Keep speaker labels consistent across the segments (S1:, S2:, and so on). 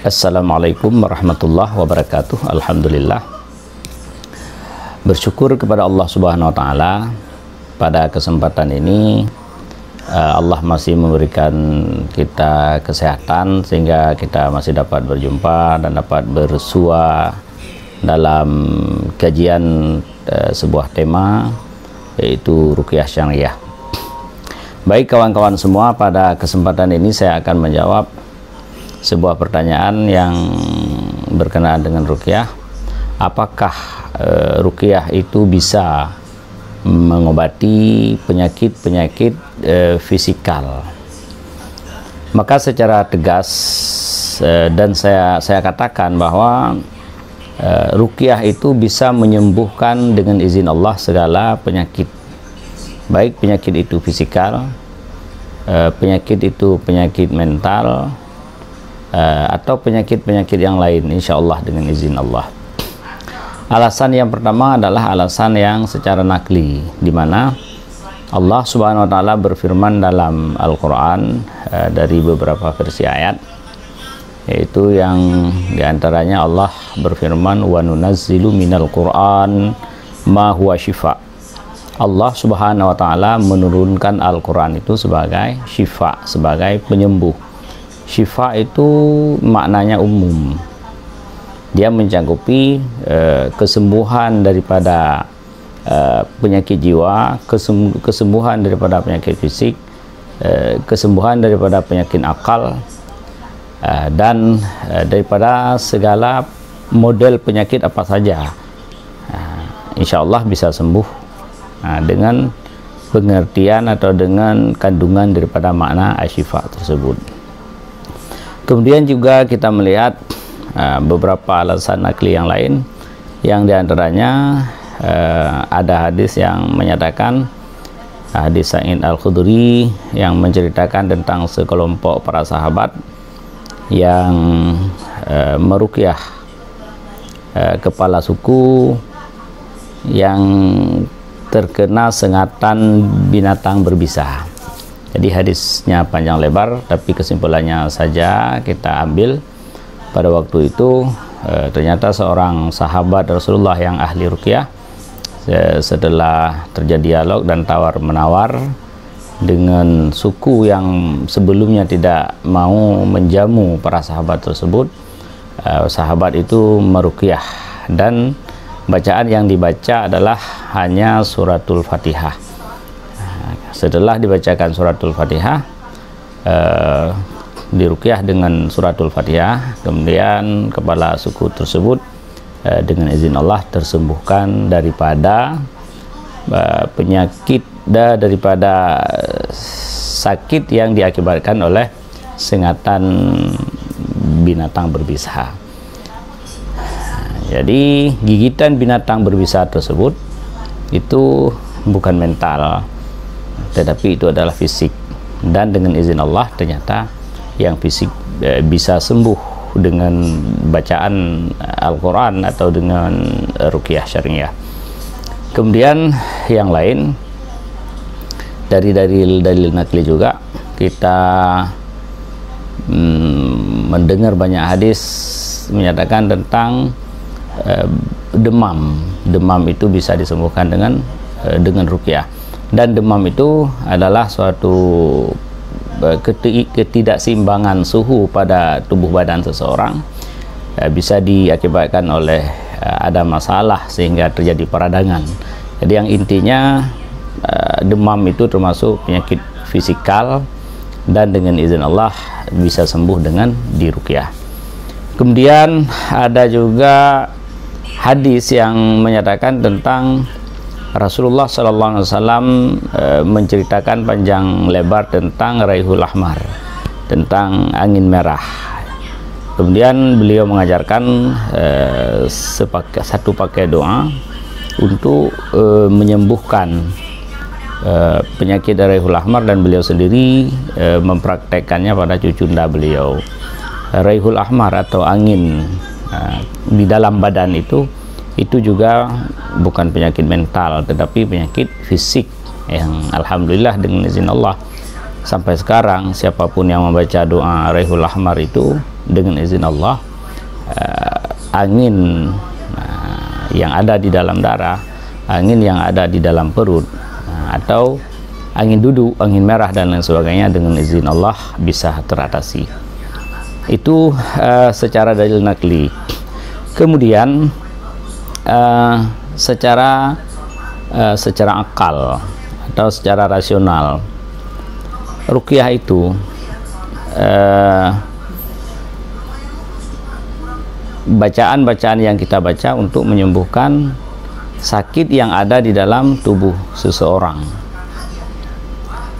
S1: Assalamualaikum warahmatullahi wabarakatuh. Alhamdulillah, bersyukur kepada Allah Subhanahu wa Ta'ala. Pada kesempatan ini Allah masih memberikan kita kesehatan sehingga kita masih dapat berjumpa dan dapat bersua dalam kajian sebuah tema, yaitu Ruqyah Syariah. Baik kawan-kawan semua, pada kesempatan ini saya akan menjawab sebuah pertanyaan yang berkenaan dengan ruqyah. Apakah ruqyah itu bisa mengobati penyakit-penyakit fisikal? Maka secara tegas dan saya katakan bahwa ruqyah itu bisa menyembuhkan dengan izin Allah segala penyakit, baik penyakit itu fisikal, penyakit itu penyakit mental, atau penyakit-penyakit yang lain, insya Allah dengan izin Allah. Alasan yang pertama adalah alasan yang secara nakli, di mana Allah Subhanahu wa Ta'ala berfirman dalam Al-Quran dari beberapa versi ayat, yaitu yang diantaranya Allah berfirman, wa nunazzilu minal Qur'an ma huwa syifa. Allah Subhanahu wa Ta'ala menurunkan Al-Quran itu sebagai syifa, sebagai penyembuh. Syifa itu maknanya umum, dia mencakupi kesembuhan daripada penyakit jiwa, kesembuhan daripada penyakit fisik, kesembuhan daripada penyakit akal, dan daripada segala model penyakit apa saja, insya Allah bisa sembuh dengan pengertian atau dengan kandungan daripada makna asyifa tersebut. Kemudian juga kita melihat beberapa alasan nakli yang lain, yang diantaranya ada hadis yang menyatakan, hadis Sa'id Al-Khudri yang menceritakan tentang sekelompok para sahabat yang meruqyah kepala suku yang terkena sengatan binatang berbisa. Jadi hadisnya panjang lebar, tapi kesimpulannya saja kita ambil. Pada waktu itu ternyata seorang sahabat Rasulullah yang ahli ruqyah, setelah terjadi dialog dan tawar-menawar dengan suku yang sebelumnya tidak mau menjamu para sahabat tersebut, sahabat itu meruqyah, dan bacaan yang dibaca adalah hanya suratul Fatihah. Setelah dibacakan suratul Fatihah, diruqyah dengan suratul Fatihah, kemudian kepala suku tersebut dengan izin Allah tersembuhkan daripada penyakit, daripada sakit yang diakibatkan oleh sengatan binatang berbisa. Jadi gigitan binatang berbisa tersebut itu bukan mental, tetapi itu adalah fisik, dan dengan izin Allah ternyata yang fisik bisa sembuh dengan bacaan Al-Quran atau dengan ruqyah syariah. Kemudian yang lain, dari dalil nakli juga kita mendengar banyak hadis menyatakan tentang demam itu bisa disembuhkan dengan ruqyah. Dan demam itu adalah suatu ketidakseimbangan suhu pada tubuh badan seseorang, bisa diakibatkan oleh ada masalah sehingga terjadi peradangan. Jadi yang intinya demam itu termasuk penyakit fisikal, dan dengan izin Allah bisa sembuh dengan diruqyah. Kemudian ada juga hadis yang menyatakan tentang Rasulullah SAW menceritakan panjang lebar tentang Raihul Ahmar, tentang angin merah. Kemudian beliau mengajarkan satu pakai doa untuk menyembuhkan penyakit Raihul Ahmar, dan beliau sendiri mempraktekkannya pada cucunda beliau. Raihul Ahmar atau angin di dalam badan itu juga bukan penyakit mental, tetapi penyakit fisik yang alhamdulillah dengan izin Allah sampai sekarang siapapun yang membaca doa Raihul Ahmar itu dengan izin Allah, angin yang ada di dalam darah, angin yang ada di dalam perut, atau angin duduk, angin merah dan lain sebagainya, dengan izin Allah bisa teratasi. Itu secara dalil nakli. Kemudian secara akal atau secara rasional, ruqyah itu bacaan-bacaan yang kita baca untuk menyembuhkan sakit yang ada di dalam tubuh seseorang.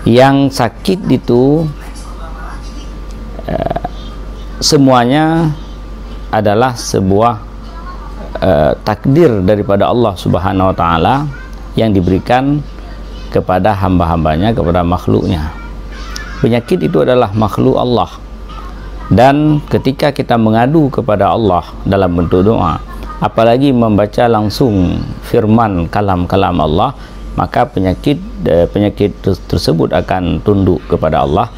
S1: Yang sakit itu semuanya adalah sebuah takdir daripada Allah Subhanahu wa Ta'ala yang diberikan kepada hamba-hambanya, kepada makhluknya. Penyakit itu adalah makhluk Allah, dan ketika kita mengadu kepada Allah dalam bentuk doa, apalagi membaca langsung firman kalam-kalam Allah, maka penyakit tersebut akan tunduk kepada Allah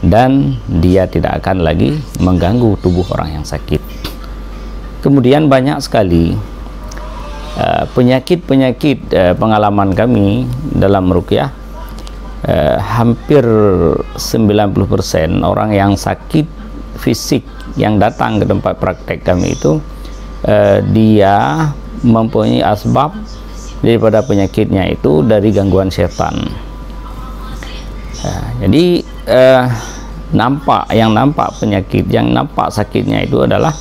S1: dan dia tidak akan lagi mengganggu tubuh orang yang sakit. Kemudian banyak sekali penyakit-penyakit pengalaman kami dalam ruqyah, hampir 90% orang yang sakit fisik yang datang ke tempat praktek kami itu dia mempunyai asbab daripada penyakitnya itu dari gangguan setan. Jadi nampak penyakit, yang nampak sakitnya itu adalah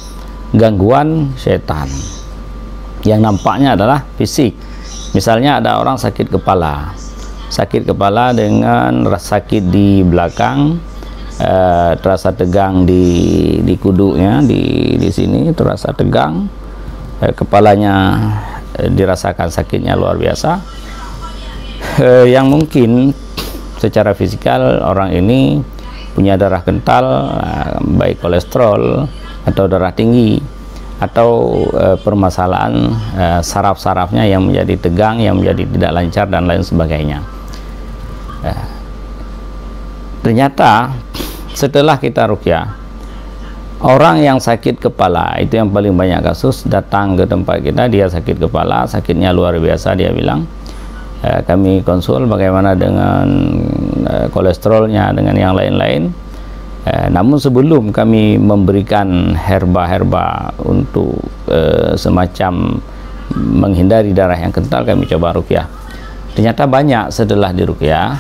S1: gangguan setan. Yang nampaknya adalah fisik. Misalnya ada orang sakit kepala dengan rasa sakit di belakang, terasa tegang di kuduknya, di sini terasa tegang, kepalanya dirasakan sakitnya luar biasa, yang mungkin secara fisikal orang ini punya darah kental, baik kolesterol atau darah tinggi, atau permasalahan saraf-sarafnya yang menjadi tegang, yang menjadi tidak lancar dan lain sebagainya. Ternyata setelah kita ruqyah, orang yang sakit kepala itu yang paling banyak kasus datang ke tempat kita, dia sakit kepala, sakitnya luar biasa, dia bilang, kami konsul bagaimana dengan kolesterolnya, dengan yang lain-lain. Namun sebelum kami memberikan herba-herba untuk semacam menghindari darah yang kental, kami coba ruqyah. Ternyata banyak setelah diruqyah,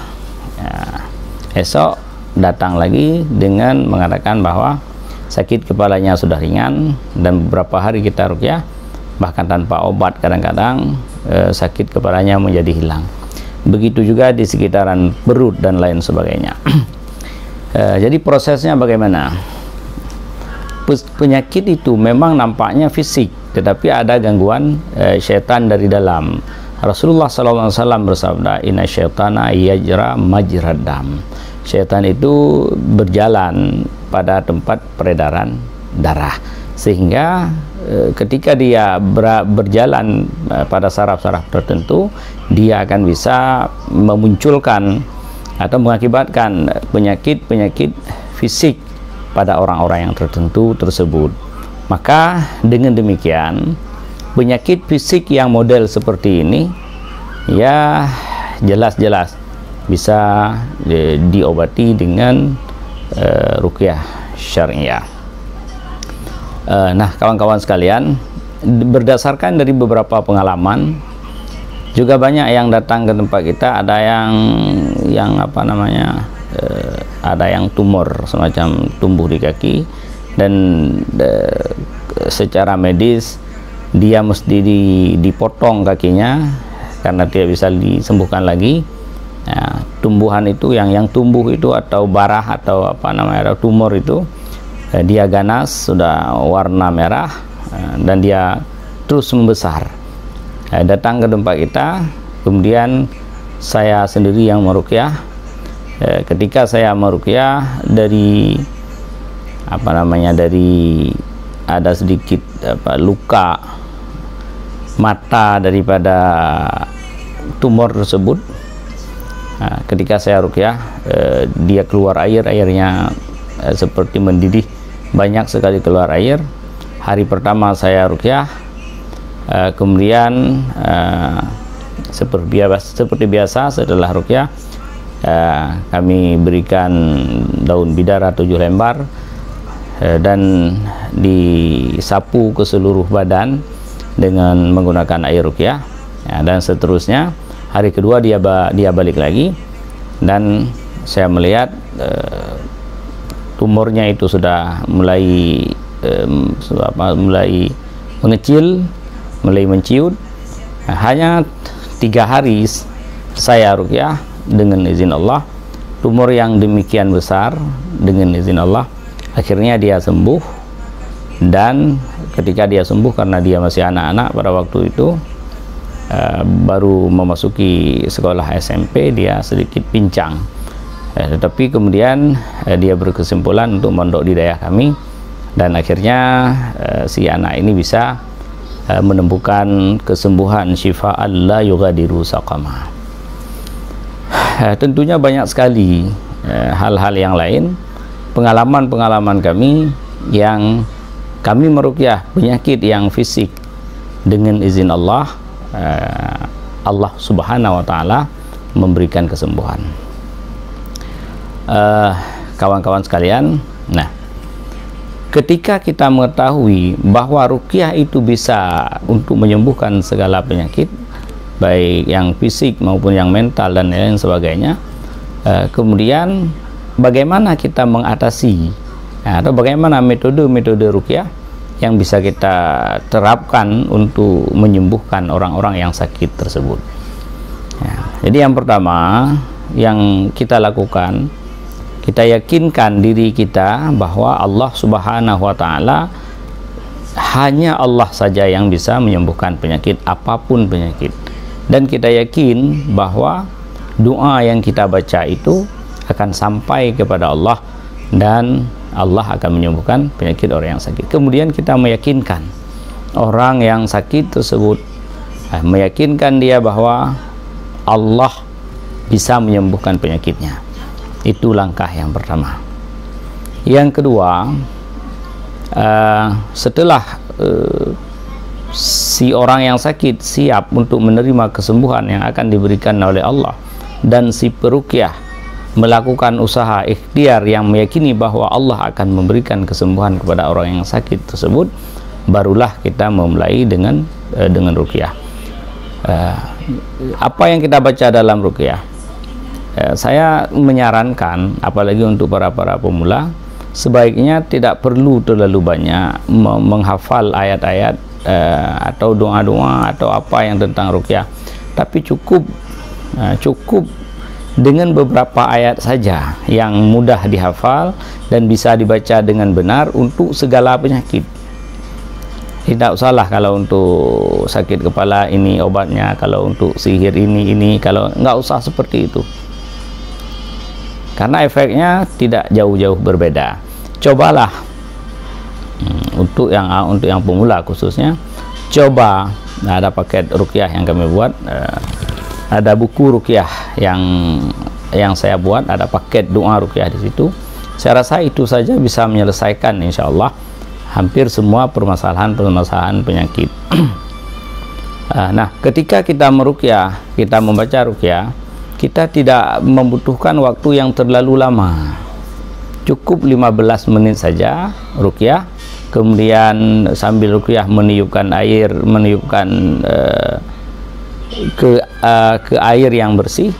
S1: esok datang lagi dengan mengatakan bahwa sakit kepalanya sudah ringan, dan beberapa hari kita ruqyah bahkan tanpa obat, kadang-kadang sakit kepalanya menjadi hilang. Begitu juga di sekitaran perut dan lain sebagainya. Jadi prosesnya bagaimana? Penyakit itu memang nampaknya fisik, tetapi ada gangguan syaitan dari dalam. Rasulullah SAW bersabda, inna syaitana yajra majrad dam. Syaitan itu berjalan pada tempat peredaran darah, sehingga ketika dia berjalan pada saraf-saraf tertentu, dia akan bisa memunculkan atau mengakibatkan penyakit-penyakit fisik pada orang-orang yang tertentu tersebut. Maka dengan demikian, penyakit fisik yang model seperti ini ya jelas-jelas bisa diobati dengan ruqyah syariah. Nah, kawan-kawan sekalian, berdasarkan dari beberapa pengalaman, juga banyak yang datang ke tempat kita, ada yang apa namanya, ada yang tumor semacam tumbuh di kaki, dan secara medis dia mesti dipotong kakinya karena tidak bisa disembuhkan lagi. Nah, tumbuhan itu yang tumbuh itu atau barah atau apa namanya, tumor itu dia ganas, sudah warna merah, dan dia terus membesar. Datang ke tempat kita, kemudian saya sendiri yang meruqyah. Ketika saya meruqyah, dari apa namanya, dari ada sedikit luka mata daripada tumor tersebut. Nah, ketika saya ruqyah, dia keluar airnya seperti mendidih banyak sekali keluar air. Hari pertama saya ruqyah, kemudian seperti biasa setelah ruqyah kami berikan daun bidara 7 lembar dan disapu ke seluruh badan dengan menggunakan air ruqyah, ya, dan seterusnya. Hari kedua dia balik lagi, dan saya melihat tumornya itu sudah mulai mengecil, mulai menciut. Hanya 3 hari saya ruqyah, dengan izin Allah, tumor yang demikian besar dengan izin Allah akhirnya dia sembuh. Dan ketika dia sembuh, karena dia masih anak-anak pada waktu itu, baru memasuki sekolah SMP, dia sedikit pincang, tetapi kemudian dia berkesimpulan untuk mondok di daerah kami, dan akhirnya si anak ini bisa menemukan kesembuhan, syifaan la yughadiru saqama. Tentunya banyak sekali hal-hal yang lain, pengalaman-pengalaman kami yang kami meruqyah penyakit yang fisik dengan izin Allah, Allah Subhanahu wa Ta'ala memberikan kesembuhan. Kawan-kawan sekalian, nah, ketika kita mengetahui bahwa ruqyah itu bisa untuk menyembuhkan segala penyakit, baik yang fisik maupun yang mental dan lain sebagainya, kemudian bagaimana kita mengatasi, atau bagaimana metode-metode ruqyah yang bisa kita terapkan untuk menyembuhkan orang-orang yang sakit tersebut. Ya, jadi yang pertama yang kita lakukan, kita yakinkan diri kita bahwa Allah Subhanahu wa Ta'ala, hanya Allah saja yang bisa menyembuhkan penyakit, apapun penyakit. Dan kita yakin bahwa doa yang kita baca itu akan sampai kepada Allah, dan Allah akan menyembuhkan penyakit orang yang sakit. Kemudian kita meyakinkan orang yang sakit tersebut, meyakinkan dia bahwa Allah bisa menyembuhkan penyakitnya. Itu langkah yang pertama. Yang kedua, setelah si orang yang sakit siap untuk menerima kesembuhan yang akan diberikan oleh Allah, dan si peruqyah melakukan usaha ikhtiar yang meyakini bahwa Allah akan memberikan kesembuhan kepada orang yang sakit tersebut, barulah kita memulai dengan ruqyah. Apa yang kita baca dalam ruqyah, saya menyarankan, apalagi untuk para pemula, sebaiknya tidak perlu terlalu banyak menghafal ayat-ayat atau doa-doa atau apa yang tentang ruqyah, tapi cukup dengan beberapa ayat saja yang mudah dihafal dan bisa dibaca dengan benar untuk segala penyakit. Tidak usahlah kalau untuk sakit kepala ini obatnya, kalau untuk sihir ini, kalau nggak usah seperti itu, karena efeknya tidak jauh-jauh berbeda. Cobalah untuk yang pemula khususnya, coba. Nah, ada paket ruqyah yang kami buat, ada buku ruqyah yang saya buat, ada paket doa ruqyah di situ. Saya rasa itu saja bisa menyelesaikan insyaallah hampir semua permasalahan penyakit. Nah, ketika kita meruqyah, kita membaca ruqyah, kita tidak membutuhkan waktu yang terlalu lama. Cukup 15 menit saja ruqyah, kemudian sambil ruqyah meniupkan air, meniupkan ke air yang bersih,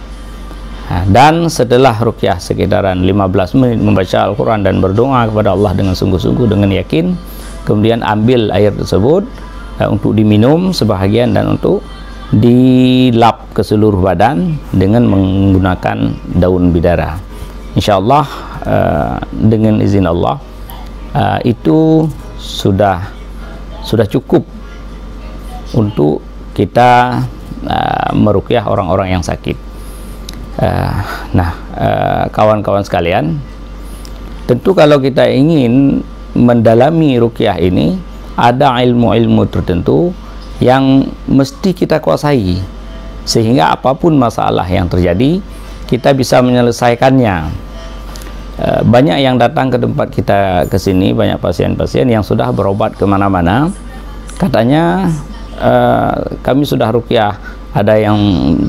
S1: dan setelah ruqyah sekitaran 15 menit membaca Al-Quran dan berdoa kepada Allah dengan sungguh-sungguh, dengan yakin, kemudian ambil air tersebut untuk diminum sebahagian dan untuk dilap ke seluruh badan dengan menggunakan daun bidara. Insyaallah dengan izin Allah itu sudah cukup untuk kita meruqyah orang-orang yang sakit. Kawan-kawan sekalian, tentu kalau kita ingin mendalami ruqyah ini, ada ilmu-ilmu tertentu yang mesti kita kuasai, sehingga apapun masalah yang terjadi kita bisa menyelesaikannya. banyak yang datang ke tempat kita ke sini, banyak pasien-pasien yang sudah berobat kemana-mana, katanya kami sudah ruqyah, ada yang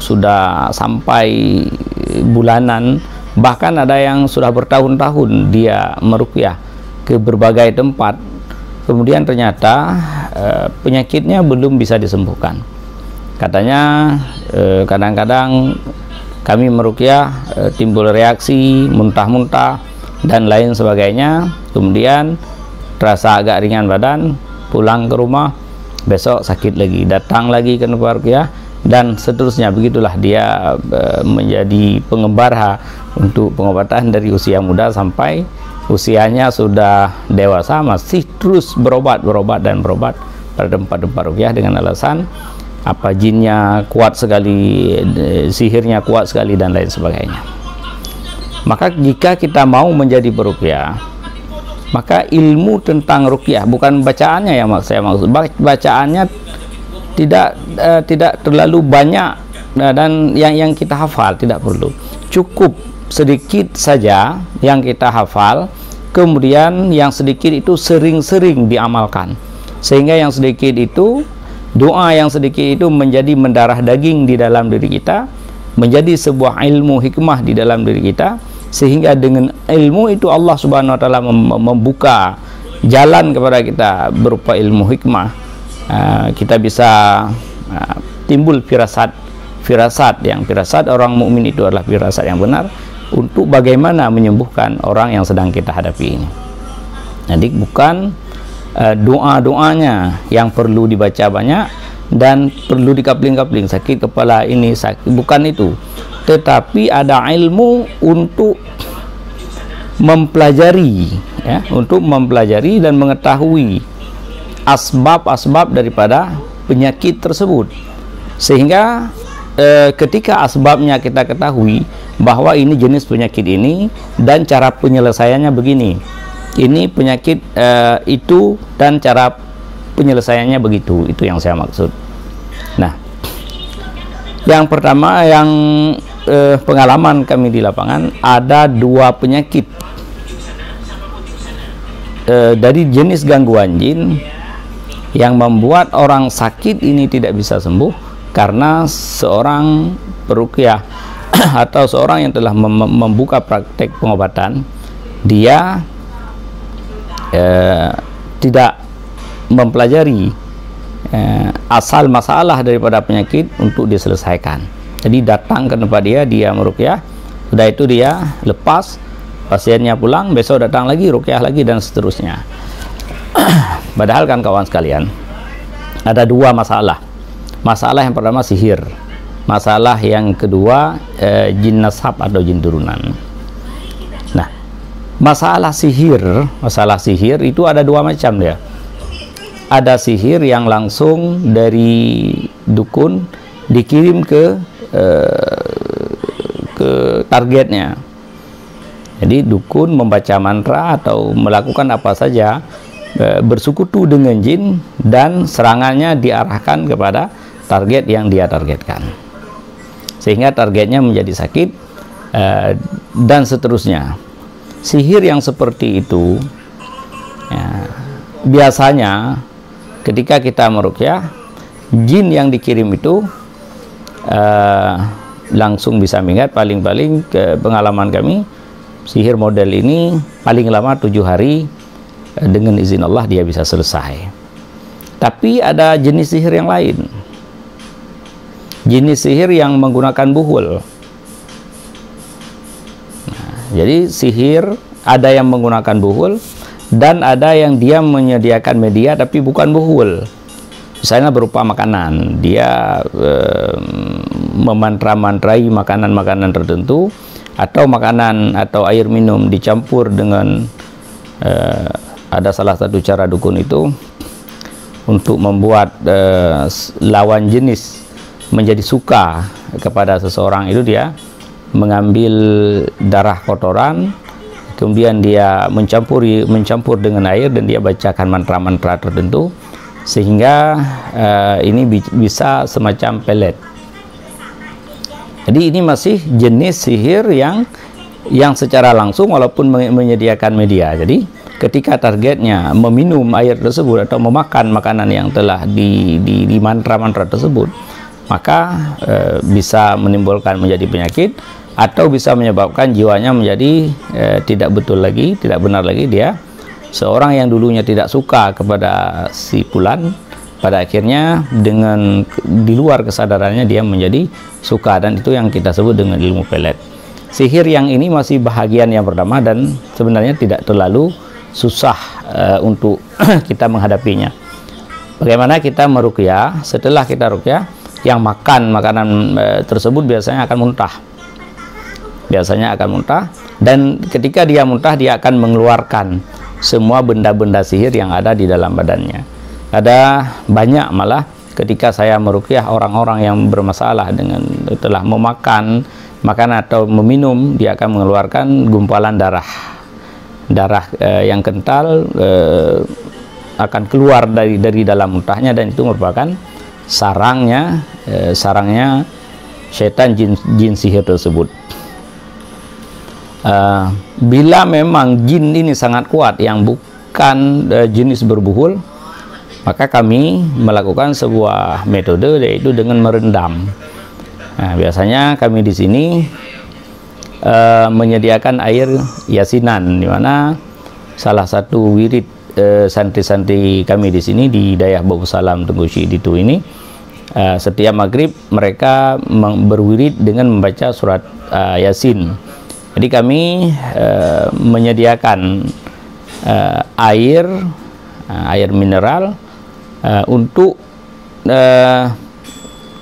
S1: sudah sampai bulanan, bahkan ada yang sudah bertahun-tahun dia meruqyah ke berbagai tempat, kemudian ternyata penyakitnya belum bisa disembuhkan. Katanya kadang-kadang kami meruqyah timbul reaksi muntah-muntah dan lain sebagainya, kemudian terasa agak ringan badan, pulang ke rumah, besok sakit lagi, datang lagi ke tempat ruqyah, dan seterusnya. Begitulah dia menjadi pengembara untuk pengobatan dari usia muda sampai usianya sudah dewasa, masih terus berobat pada tempat-tempat ruqyah dengan alasan apa jinnya kuat sekali, sihirnya kuat sekali, dan lain sebagainya. Maka jika kita mau menjadi peruqyah, maka ilmu tentang ruqyah, bukan bacaannya yang saya maksud, bacaannya tidak terlalu banyak, dan yang kita hafal tidak perlu, cukup sedikit saja yang kita hafal, kemudian yang sedikit itu sering-sering diamalkan, sehingga yang sedikit itu, doa yang sedikit itu menjadi mendarah daging di dalam diri kita, menjadi sebuah ilmu hikmah di dalam diri kita, sehingga dengan ilmu itu Allah Subhanahu wa taala membuka jalan kepada kita berupa ilmu hikmah. Kita bisa timbul firasat orang mukmin itu adalah firasat yang benar untuk bagaimana menyembuhkan orang yang sedang kita hadapi ini. Jadi bukan doa-doanya yang perlu dibaca banyak dan perlu dikapling-kapling, sakit kepala ini sakit, bukan itu, tetapi ada ilmu untuk mempelajari, ya, untuk mempelajari dan mengetahui asbab-asbab daripada penyakit tersebut, sehingga ketika asbabnya kita ketahui bahwa ini jenis penyakit ini dan cara penyelesaiannya begini, ini penyakit itu dan cara penyelesaiannya begitu, itu yang saya maksud. Nah, yang pertama, yang pengalaman kami di lapangan, ada 2 penyakit dari jenis gangguan jin yang membuat orang sakit ini tidak bisa sembuh karena seorang peruqyah atau seorang yang telah membuka praktek pengobatan, dia tidak mempelajari asal masalah daripada penyakit untuk diselesaikan. Jadi datang ke tempat dia meruqyah, sudah itu dia lepas, pasiennya pulang, besok datang lagi, ruqyah lagi, dan seterusnya. Padahal kan kawan sekalian, ada 2 masalah. Masalah yang pertama sihir, masalah yang kedua jin nasab atau jin turunan. Nah, masalah sihir itu ada 2 macam dia. Ada sihir yang langsung dari dukun dikirim ke targetnya. Jadi dukun membaca mantra atau melakukan apa saja, bersekutu dengan jin, dan serangannya diarahkan kepada target yang dia targetkan, sehingga targetnya menjadi sakit, dan seterusnya. Sihir yang seperti itu, ya, biasanya ketika kita meruqyah, jin yang dikirim itu langsung bisa minggat. Paling-paling ke pengalaman kami, sihir model ini paling lama 7 hari, dengan izin Allah dia bisa selesai. Tapi ada jenis sihir yang lain, jenis sihir yang menggunakan buhul. Nah, jadi sihir ada yang menggunakan buhul, dan ada yang dia menyediakan media tapi bukan buhul, misalnya berupa makanan. Dia memantra-mantrai makanan-makanan tertentu, atau makanan atau air minum dicampur dengan ada salah satu cara dukun itu untuk membuat lawan jenis menjadi suka kepada seseorang. Itu dia mengambil darah kotoran, kemudian dia mencampur dengan air, dan dia bacakan mantra-mantra tertentu, sehingga ini bisa semacam pelet. Jadi ini masih jenis sihir yang yang secara langsung walaupun menyediakan media. Jadi ketika targetnya meminum air tersebut atau memakan makanan yang telah di mantra-mantra tersebut, maka bisa menimbulkan menjadi penyakit atau bisa menyebabkan jiwanya menjadi tidak betul lagi, tidak benar lagi. Dia seorang yang dulunya tidak suka kepada si fulan, pada akhirnya dengan di luar kesadarannya dia menjadi suka, dan itu yang kita sebut dengan ilmu pelet. Sihir yang ini masih bahagian yang pertama dan sebenarnya tidak terlalu susah untuk kita menghadapinya. Bagaimana kita meruqyah? Setelah kita ruqyah, yang makan makanan tersebut biasanya akan muntah. Biasanya akan muntah, dan ketika dia muntah dia akan mengeluarkan semua benda-benda sihir yang ada di dalam badannya. Ada banyak malah ketika saya meruqyah orang-orang yang bermasalah dengan telah memakan makanan atau meminum, dia akan mengeluarkan gumpalan darah yang kental, akan keluar dari dalam muntahnya, dan itu merupakan sarangnya syaitan jin sihir tersebut. Bila memang jin ini sangat kuat yang bukan jenis berbuhul, maka kami melakukan sebuah metode, yaitu dengan merendam. Nah, biasanya kami di sini menyediakan air yasinan, di mana salah satu wirid santri-santri kami di sini di daerah Babu Salam Tengku Syekh Ditu ini, setiap maghrib mereka berwirid dengan membaca surat Yasin. Jadi kami menyediakan air mineral untuk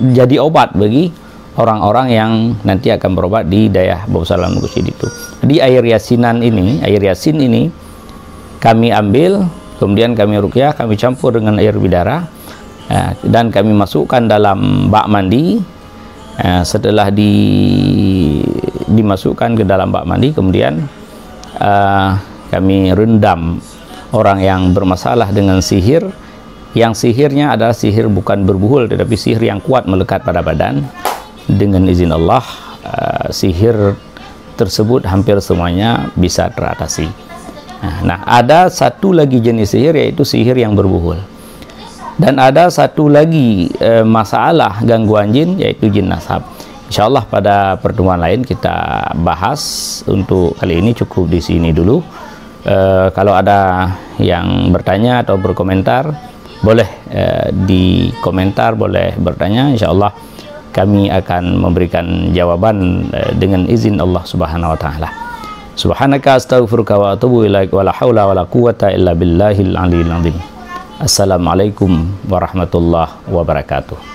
S1: jadi obat bagi orang-orang yang nanti akan berobat di daerah Babu Salam Tengku Syekh Ditu. Jadi air yasin ini kami ambil, kemudian kami ruqyah, kami campur dengan air bidara, dan kami masukkan dalam bak mandi. Setelah dimasukkan ke dalam bak mandi, kemudian kami rendam orang yang bermasalah dengan sihir, yang sihirnya adalah sihir bukan berbuhul tetapi sihir yang kuat melekat pada badan. Dengan izin Allah, sihir tersebut hampir semuanya bisa teratasi. Nah, ada satu lagi jenis sihir, yaitu sihir yang berbuhul. Dan ada satu lagi masalah gangguan jin, yaitu jin nasab. Insyaallah pada pertemuan lain kita bahas. Untuk kali ini cukup di sini dulu. Kalau ada yang bertanya atau berkomentar, boleh di komentar, boleh bertanya. Insyaallah kami akan memberikan jawaban dengan izin Allah Subhanahu wa taala. Subhanaka astaghfiruka wa atubu ilaik wa la haula wa la quwata illa billahil aliyil azim. Assalamualaikum warahmatullahi wabarakatuh.